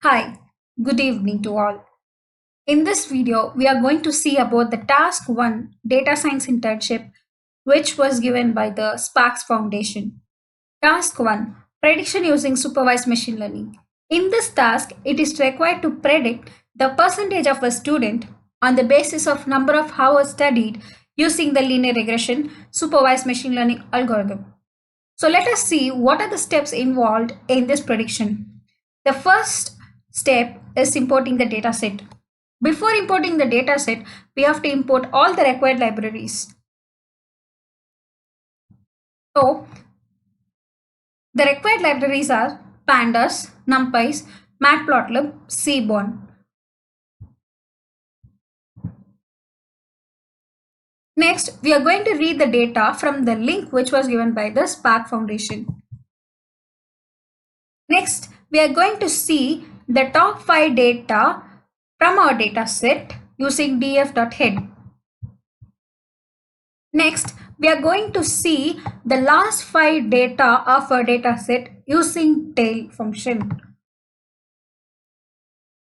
Hi, good evening to all. In this video, we are going to see about the Task 1 Data Science Internship, which was given by the Sparks Foundation. Task 1 Prediction using Supervised Machine Learning. In this task, it is required to predict the percentage of a student on the basis of number of hours studied using the linear regression supervised machine learning algorithm. So let us see what are the steps involved in this prediction. The first step is importing the dataset. Before importing the dataset, we have to import all the required libraries. So the required libraries are pandas, numpys, matplotlib, seaborn. Next, we are going to read the data from the link which was given by the Spark Foundation. Next, we are going to see the top 5 data from our data set using df.head. Next, we are going to see the last 5 data of our data set using tail function.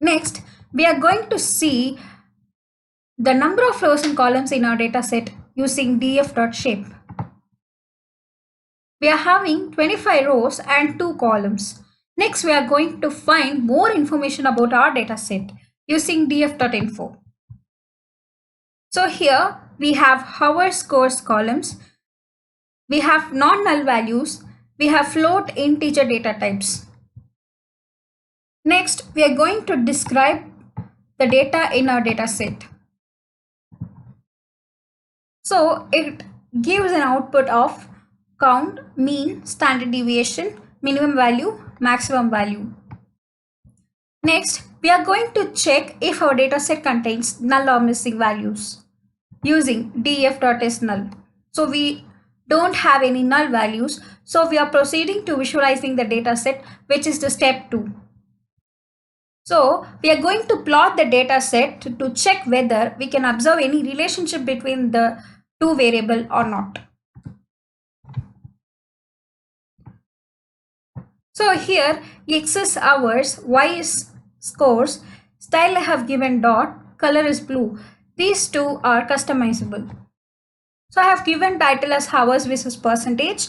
Next, we are going to see the number of rows and columns in our data set using df.shape. We are having 25 rows and 2 columns. Next, we are going to find more information about our data set using df.info. So here we have hour scores columns, we have non-null values, we have float integer data types. Next, we are going to describe the data in our data set. So it gives an output of count, mean, standard deviation, minimum value, maximum value. Next, we are going to check if our dataset contains null or missing values using df.isNull. So we don't have any null values. So we are proceeding to visualizing the dataset, which is the step 2. So we are going to plot the dataset to check whether we can observe any relationship between the two variable or not. So here x is hours, y is scores, style I have given dot, color is blue. These two are customizable. So I have given title as hours versus percentage,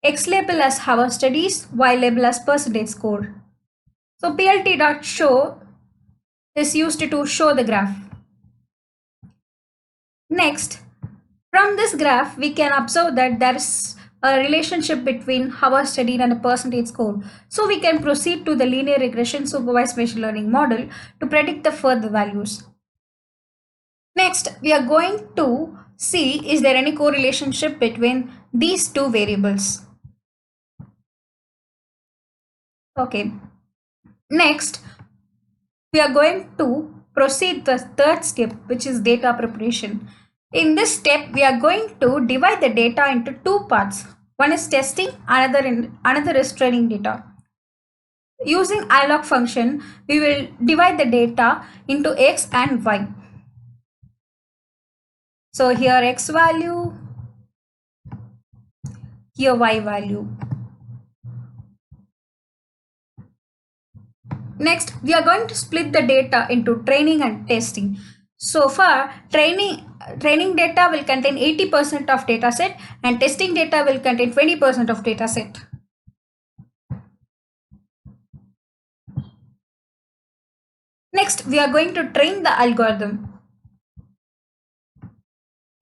x label as hour studies, y label as percentage score. So plt.show is used to show the graph. Next, from this graph, we can observe that there is a relationship between hours studied and a percentage score. So we can proceed to the linear regression supervised machine learning model to predict the further values. Next, we are going to see is there any correlationship between these two variables. Okay. Next, we are going to proceed the third step, which is data preparation. In this step, we are going to divide the data into two parts. One is testing, another is training data. Using ilog function, we will divide the data into x and y. So here x value, here y value. Next, we are going to split the data into training and testing. So far, training data will contain 80% of dataset and testing data will contain 20% of dataset. Next, we are going to train the algorithm.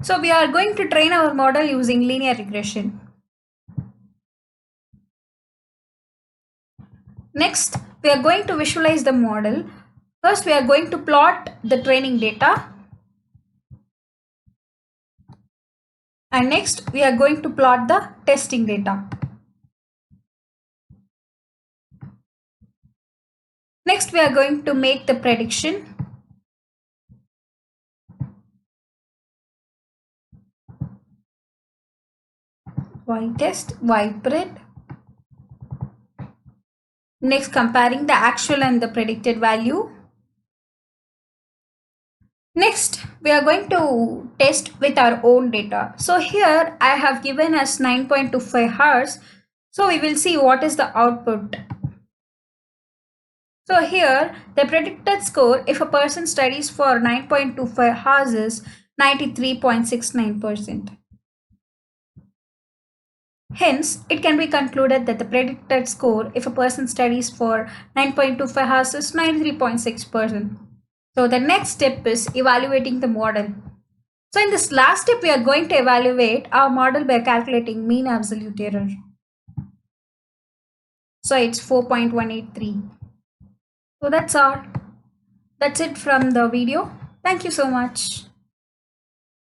So we are going to train our model using linear regression. Next, we are going to visualize the model. First, we are going to plot the training data. And next, we are going to plot the testing data. Next, we are going to make the prediction. Y test, Y pred. Next, comparing the actual and the predicted value. Next, we are going to test with our own data. So here I have given us 9.25 hours. So we will see what is the output. So here, the predicted score if a person studies for 9.25 hours is 93.69%. Hence, it can be concluded that the predicted score if a person studies for 9.25 hours is 93.6%. So the next step is evaluating the model. So in this last step, we are going to evaluate our model by calculating mean absolute error. So it's 4.183. So that's all. That's it from the video. Thank you so much.